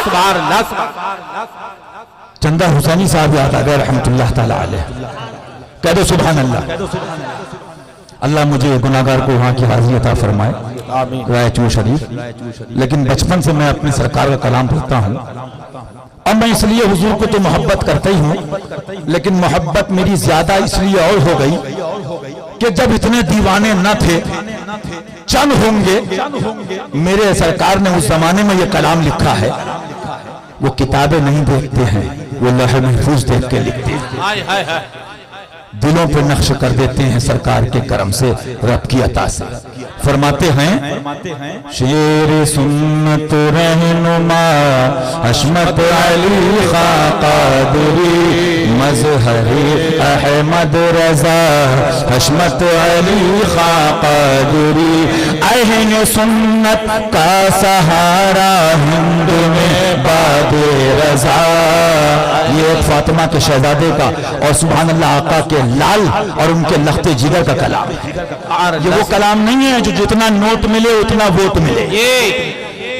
سبحان اللہ چندہ حسینی صاحب یاد آ گئے رحمت اللہ تعالی علیہ. کہہ دو سبحان اللہ. اللہ مجھے گناہگار کو وہاں کی حاضری عطا فرمائے. رائے چو شریف. لیکن بچپن سے میں اپنے سرکار کا کلام پڑھتا ہوں. اب میں اس لیے حضور کو تو محبت کرتا ہی ہوں، لیکن محبت میری زیادہ اس لیے اور ہو گئی کہ جب اتنے دیوانے نہ تھے، چند ہوں گے. میرے سرکار نے اس زمانے میں یہ کلام لکھا ہے. وہ کتابیں نہیں دیکھتے ہیں، وہ لوح محفوظ دیکھ کے لکھتے ہیں. دلوں پہ نقش کر دیتے ہیں سرکار کے کرم سے، رب کی عطا سے. فرماتے ہیں شیر سنت رہنما حشمت علی خاں قادری مظہر احمد رضا حشمت علی خاں قادری اہل سنت کا سہارا ہند میں باد رضا. یہ فاطمہ کے شہزادے کا اور سبحان اللہ آقا کے لال اور ان کے لخت جگر کا کلام ہے. یہ وہ کلام نہیں ہے جو جتنا نوٹ ملے اتنا ووٹ ملے.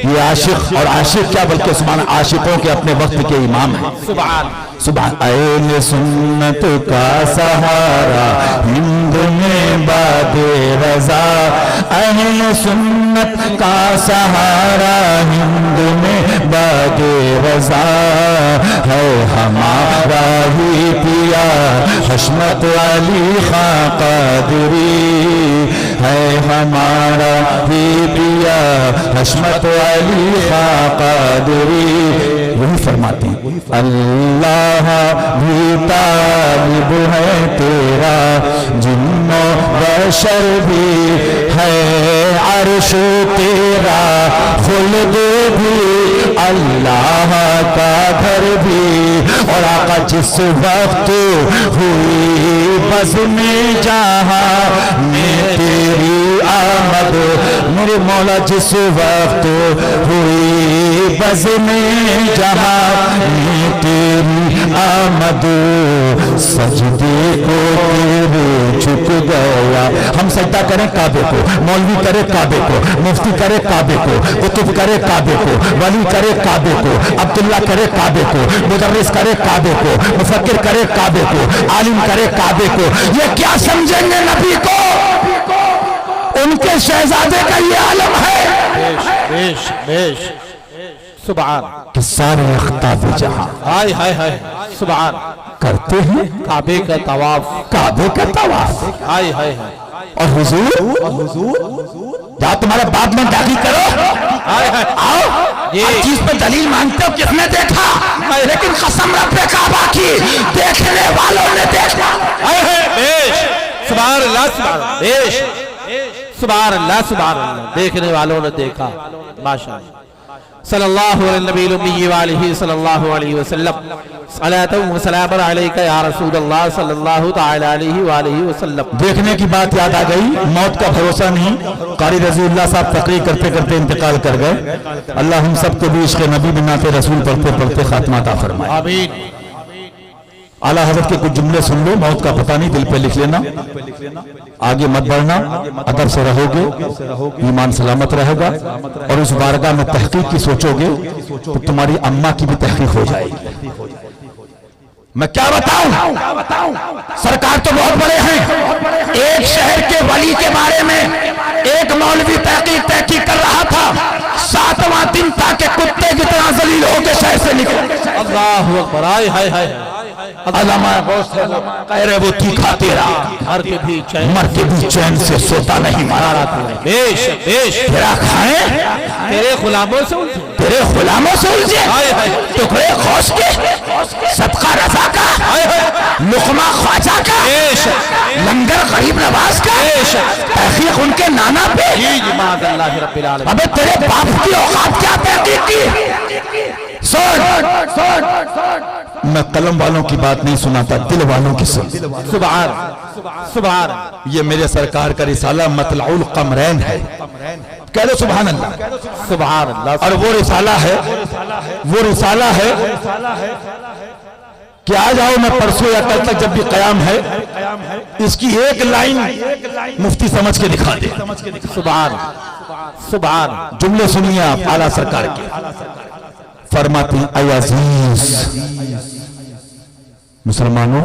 یہ عاشق اور عاشق کیا بلکہ سبحان عاشقوں کے اپنے وقت کے امام ہیں. سبحان اہل سنت کا سہارا ہند میں باد رضا اہل سنت کا سہارا ہند میں باد رضا ہے ہمارا ہی پیا حشمت علی خاں قادری ہے ہمارا ہی پیا حشمت علی خاں قادری. وہی فرماتی اللہ بھی طالب ہے تیرا جن و بشر بھی ہے عرش تیرا خلد بھی اللہ کا گھر بھی. اور آقا جس وقت ہوئی بزم جہاں میں تیری آمد میرے مولا جس وقت ہوئی بزم جہاں میں تیری آمد سجدے کو تیرے جھک گیا. ہم سجدہ کریں کعبے کو، مولوی کرے کعبے کو، مفتی کرے کعبے کو، قطب کرے کعبے کو، ولی کرے کعبے کو، عبداللہ کرے کعبے کو، مدرس کرے کعبے کو، مفکر کرے کعبے کو، عالم کرے کعبے کو. یہ کیا سمجھیں گے نبی کو؟ ان کے شہزادے کا یہ عالم ہے. سبحان کہ سارے اختاب جہاں ہائے ہائے ہائے سبحان کرتے ہیں کعبے کا طواف. کعبے کا طواف. ہائے ہائے ہائے. اور حضور جہاں تمہارے باپ میں داخل کرو آؤ. ہر چیز پہ دلیل مانگتے ہو کس نے دیکھا، لیکن قسم رب کعبہ کی دیکھنے والوں نے دیکھا. سبحان اللہ سبحان اللہ سبحان اللہ سبحان اللہ. دیکھنے والوں نے دیکھا. ماشاءاللہ. صلی اللہ علیہ نبی الامی وآلہ صلی اللہ علیہ وسلم. صلاۃ و سلام علیکہ یا رسول اللہ صلی اللہ تعالی علیہ وآلہ وسلم. دیکھنے کی بات یاد آ گئی. موت کا بھروسہ نہیں. قاری رضی اللہ صاحب تقریر کرتے کرتے انتقال کر گئے. اللہ ہم سب کو بھی عشق نبی بنات رسول پڑھتے پڑھتے خاتمہ عطا فرمائے. آمین. اعلیٰ حضرت کے کچھ جملے سن لو. موت کا پتہ نہیں، دل پہ لکھ لینا. آگے مت بڑھنا. ادب سے رہو گے ایمان سلامت رہے گا. اور اس بارگاہ میں تحقیق کی سوچو گے تو تمہاری اماں کی بھی تحقیق ہو جائے گی. میں کیا بتاؤں، سرکار تو بہت بڑے ہیں. ایک شہر کے ولی کے بارے میں ایک مولوی تحقیق کر رہا تھا. 7واں دن تھا کہ کتے جتنا ذلیل ہو کے شہر سے نکل. اللہ اکبر. ہائے ہائے ہائے. علامہ کہہ رہے وہ تیکھا تیرا مر کے بھی چین سے سوتا نہیں مارا. بیش بیش. تیرا کھائیں تیرے غلاموں سے الجھے. تیرے غلاموں سے الجھے. ٹکڑے خوش کے صدقہ رضا کا لقمہ خواجہ کا لنگر غریب نواز کا تحقیق ان کے نانا پہ. ابے تیرے باپ کی اوقات کیا تحقیق کی؟ میں قلم والوں کی بات نہیں سناتا، دل والوں کی سن. سبحان سبحان. یہ میرے سرکار کا رسالہ مطلع القمرین ہے. کہہ لو سبحان اللہ. سبحان اللہ. اور وہ رسالہ ہے کہ آ جاؤ میں پرسوں یا کل تک جب بھی قیام ہے اس کی ایک لائن مفتی سمجھ کے دکھا دے. سبحان سبحان. جملے سنیے آپ اعلیٰ سرکار کے. فرماتے ہیں اے عزیز مسلمانوں،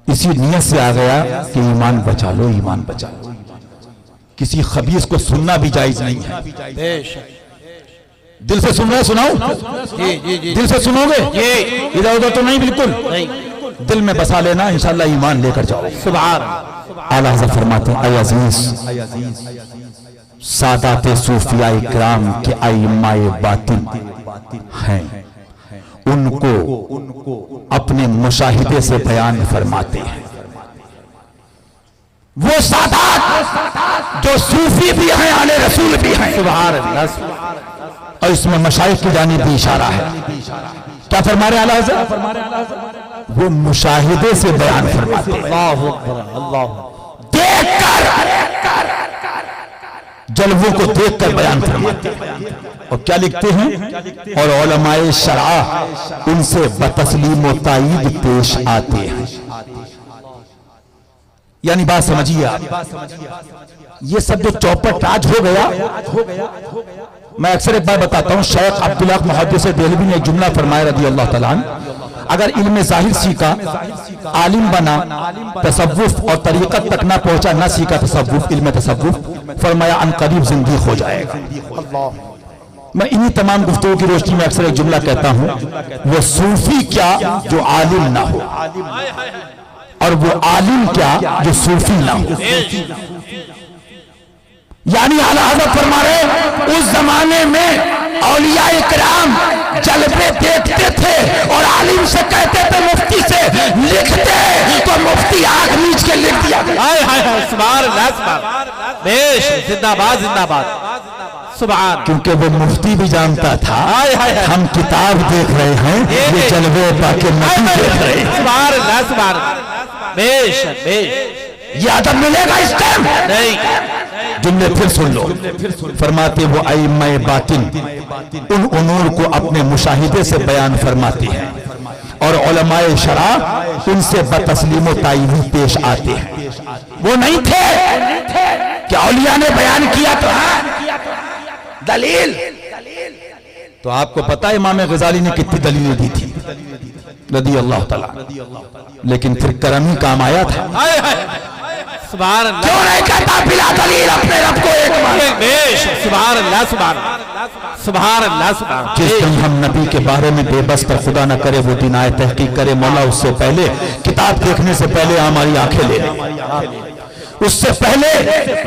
اسی نیت سے آ گیا کہ ایمان بچا لو، ایمان بچا لو. کسی خبیث کو سننا بھی جائز نہیں ہے. دل سے سن رہے سناؤ؟ دل سے سنو گے؟ ادھر ادھر تو نہیں، بالکل دل میں بسا لینا، انشاءاللہ ایمان لے کر جاؤ. سبحان اعلیٰ حضرت فرماتے ہیں اے عزیز، سادات صوفیاء کرام کے ائمہ باطن ہیں، ان کو اپنے مشاہدے سے بیان فرماتے ہیں. وہ سادات جو صوفی بھی ہیں، اہل رسول بھی ہیں. سبحان اللہ. اور اس میں مشائخ کی جانب بھی اشارہ ہے. کیا فرما رہے اعلیٰ حضرت؟ وہ مشاہدے سے بیان فرماتے ہیں. اللہ اکبر، اللہ دیکھ کر، جلووں کو دیکھ کر بیان فرماتے ہیں. اور کیا لکھتے ہیں؟ اور علماء شرع ان سے بتسلیم و تائید پیش آتے ہیں. یعنی بات سمجھیے آپ، یہ سب جو چوپٹ راج ہو گیا. میں اکثر ایک بار بتاتا ہوں، شیخ عبداللہ محدث دہلوی نے ایک جملہ فرمایا رضی اللہ تعالیٰ عنہ، اگر علم ظاہر سیکھا عالم بنا، تصوف اور طریقت تک نہ پہنچا، نہ سیکھا تصوف، علم تصوف، فرمایا ان قریب زندگی ہو جائے گا. میں انہی تمام گفتگو کی روشنی میں اکثر ایک جملہ کہتا ہوں، وہ صوفی کیا جو عالم نہ ہو، اور وہ عالم کیا جو صوفی نہ ہو. یعنی اعلیٰ حضرت فرما رہے اس زمانے میں اولیاء کرام جلوے دیکھتے تھے اور عالم سے کہتے تھے مفتی سے لکھ دے، تو مفتی آنکھ میچ کے لکھ دیا. سبحان اللہ، سبحان بیش، زندہ باد، زندہ باد. سبحان. کیونکہ وہ مفتی بھی جانتا تھا ہم کتاب دیکھ رہے ہیں، یہ جلوے پاک نبی دیکھ رہے ہیں. سبحان اللہ، سبحان اللہ. بیش بیش. یہ ادب ملے گا اس ٹائم نہیں. جملے پھر سن لو. فرماتے وہ ائمہ باطن ان امور کو اپنے مشاہدے سے بیان فرماتے ہیں، اور علماء شرع ان سے بتسلیم و تائید پیش آتے ہیں. وہ نہیں تھے کہ اولیاء نے بیان کیا تو دلیل. تو آپ کو پتا ہے امام غزالی نے کتنی دلیلیں دی تھی رضی اللہ تعالیٰ، لیکن پھر کرم ہی کام آیا تھا. سبحان اللہ. کیوں نہیں کہتا بلا دلیل اپنے رب کو ایک مان. بیش. سبحان اللہ، سبحان اللہ، سبحان اللہ، سبحان. جس دن ہم نبی کے بارے میں بے بس پر خدا نہ کرے وہ دن آئے تحقیق کرے مولا، اس سے پہلے کتاب دیکھنے سے پہلے ہماری آنکھیں لے لے، اس سے پہلے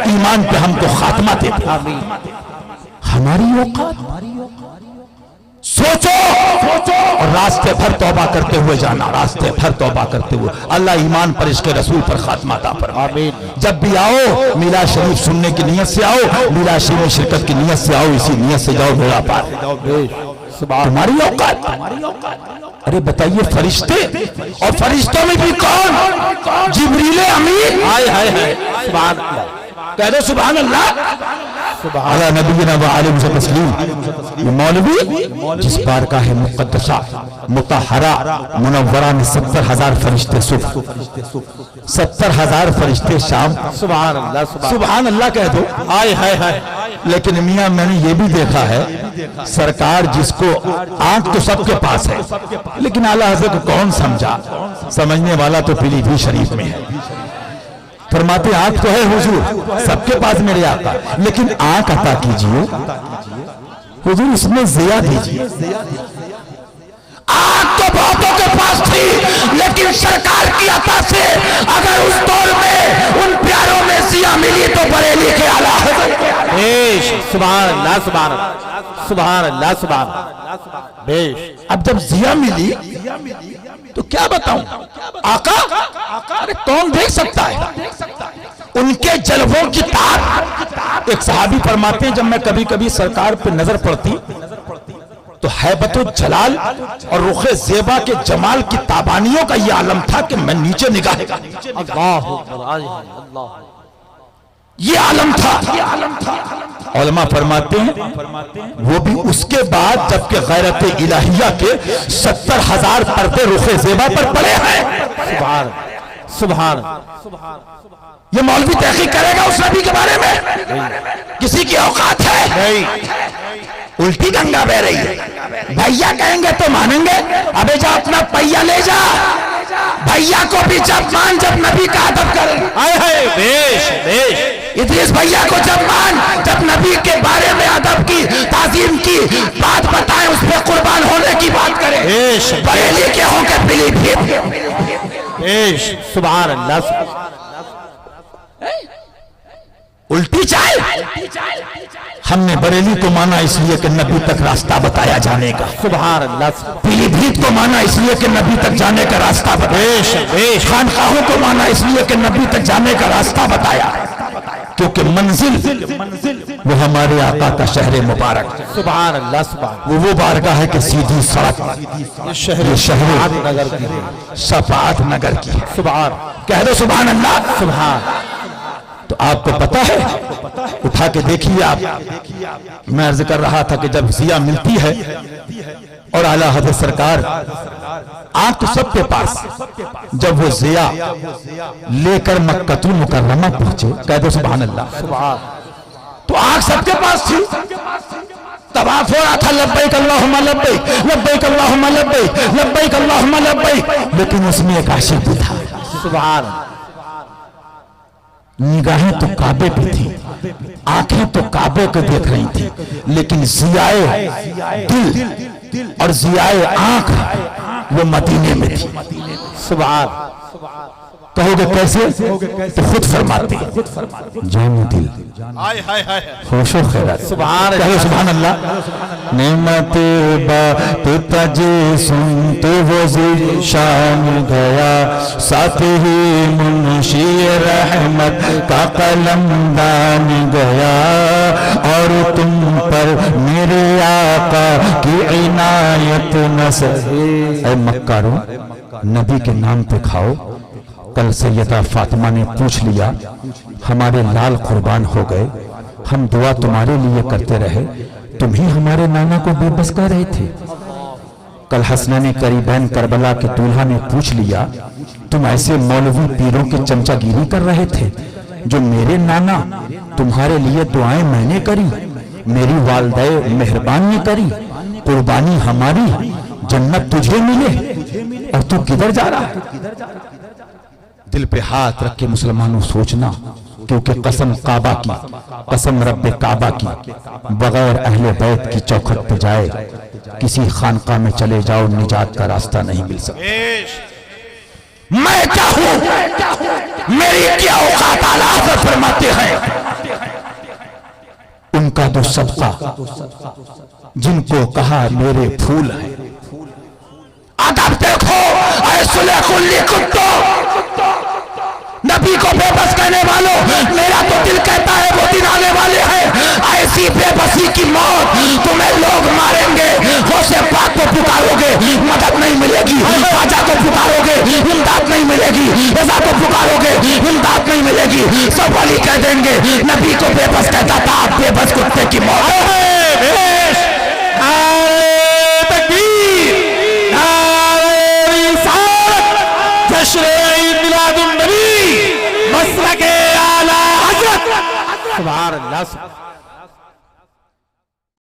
ایمان پہ ہم کو خاتمہ دے دے. ہماری اوقات سوچو اور راستے بھر توبہ کرتے ہوئے جانا، راستے بھر توبہ کرتے ہوئے. اللہ ایمان پر، عشق رسول پر خاتمہ عطا فرمائے. جب بھی آؤ میلاد شریف سننے کی نیت سے آؤ، میلاد شریف میں شرکت کی نیت سے آؤ، اسی نیت سے جاؤ میرا پار. تمہاری اوقات. ارے بتائیے فرشتے، اور فرشتوں میں بھی کون؟ جبریل امین. سبحان اللہ. کہہ دو سبحان اللہ. علی نبینا و علیہ تسلیم. یہ مولوی جس بارگاہ مقدسہ مطہرہ منورہ میں 70,000 فرشتے صبح، 70,000 فرشتے شام. سبحان اللہ. سبحان اللہ کہہ دو. لیکن میاں میں نے یہ بھی دیکھا ہے، سرکار جس کو آنکھ تو سب کے پاس ہے، لیکن اعلیٰ حضرت کو کون سمجھا؟ سمجھنے والا تو پیلی بھی شریف میں ہے. فرماتے آنکھ تو ہے حضور سب کے پاس میرے آقا، لیکن آنکھ عطا کیجئے حضور، اس میں ضیاء دیجئے. آنکھ تو بہتوں کے پاس تھی، لیکن سرکار کی عطا سے اگر اس دور میں ان پیاروں میں ضیاء ملی تو بریلی کے اعلیٰ حضرت. سبحان اللہ، سبحان اللہ، سبحان اللہ، سبحان اللہ. بیش. اب جب ضیاء ملی تو کیا بتاؤں آقا، ارے کون دیکھ سکتا ہے ان کے جلووں کی تاب. ایک صحابی فرماتے ہیں جب میں کبھی کبھی سرکار پہ نظر پڑتی تو حیبت و جلال اور رخ زیبا کے جمال کی تابانیوں کا یہ عالم تھا کہ میں نیچے نگاہ یہ عالم تھا. علماء فرماتے ہیں وہ بھی اس کے بعد جبکہ غیرت الہیہ کے 70,000 پردے رخ زیبا پر پڑے ہیں. سبحان سبحان. یہ مولوی تحقیق کرے گا اس نبی کے بارے میں؟ کسی کی اوقات ہے؟ الٹی گنگا بہ رہی ہے. بھیا کہیں گے تو مانیں گے. ابے جا اپنا پہیا لے جا. بھیا کو بھی جب مان جب نبی کا ادب کرے. ادریس بھیا کو جب مان جب نبی کے بارے میں ادب کی تعظیم کی بات بتائیں, اس پہ قربان ہونے کی بات کریں. بریلی کے ہوں کہ پلی بھیت. سبحان اللہ. الٹی چائے. ہم نے بریلی کو مانا اس لیے کہ نبی تک راستہ بتایا جانے کا. سبحان اللہ. پیلی بھیت کو مانا اس لیے کہ نبی تک جانے کا راستہ بتایا. خانقاہوں کو مانا اس لیے کہ نبی تک جانے کا راستہ بتایا, کیونکہ منزل وہ ہمارے آقا کا شہر مبارک. سبحان اللہ. سبحان وہ بارگاہ ہے کہ سیدھی سڑک یہ شہر نگر کی ہے. شفاعت نگر کی ہے. سبحان. کہہ دو سبحان اللہ. سبحان. تو آپ کو پتا ہے, اٹھا کے دیکھیے آپ. میں عرض کر رہا تھا کہ جب ضیاء ملتی ہے اور اعلیٰ حضرت سرکار آنکھ تو سب کے پاس, جب وہ ضیاء لے کر مکہ المکرمہ پہنچے, کہہ دو سبحان اللہ. سبحان. تو آنکھ سب کے پاس تھی. طواف ہو رہا تھا, لبیک اللہم لبیک, لبیک اللہم لبیک, لبیک اللہم لبیک, لیکن اس میں ایک عاشق بھی تھا. سبحان. نگاہیں تو کعبے پہ تھی, آنکھیں تو کعبے کو دیکھ رہی تھی, لیکن ضیائے دل اور ضیائے آنکھ وہ مدینے میں تھی. سبحان. کہو گے کیسے؟ تو خود فرماتے جان دل خوش و خیرات. سبحان. کہو سبحان اللہ. نعمت بات تجھے سنتے وہ ذیشان گیا, ساتھ ہی منشی رحمت کا قلم دان گیا, اور تم پر میرے آقا کی عنایت نہ سہے. اے مکاروں, نبی کے نام پہ کھاؤ. کل سیدہ فاطمہ نے پوچھ لیا, ہمارے لال قربان ہو گئے, ہم دعا تمہارے لیے کرتے رہے, تم ہی ہمارے نانا کو بے بس کر رہے تھے. کل حسنین قریبین کربلا کے دولہا نے پوچھ لیا, تم ایسے مولوی پیروں کے چمچہ گیری کر رہے تھے, جو میرے نانا تمہارے لیے دعائیں میں نے کری, میری والدہ مہربان نے کری, قربانی ہماری, جنت تجھے ملے, اور تو کدھر جا رہا ہے. دل پہ ہاتھ رکھ کے مسلمانوں سوچنا, کیونکہ قسم کعبہ کی, قسم رب کعبہ کی, بغیر اہل بیت کی چوکھٹ پہ جائے کسی خانقاہ میں چلے جاؤ, نجات کا راستہ نہیں مل سکتا. میں کیا ہوں, میری کیا اوقات. اعلیٰ حضرت فرماتے ہیں ان کا تو صدقہ جن کو کہا میرے پھول ہیں. ادب دیکھو اے صلح کلی کتو, نبی کو بے بس کہنے والوں, میرا تو دل کہتا ہے وہ دن آنے والے ہیں, ایسی بے بسی کی موت تمہیں لوگ ماریں گے, غوث پاک کو پکارو گے مدد نہیں ملے گی, خواجہ کو پکارو گے امداد نہیں ملے گی, رضا کو پکارو گے امداد نہیں ملے گی, سب ولی کہہ دیں گے نبی کو بے بس کہتا تھا, آپ بے بس کتے کی موت. سبحان اللہ.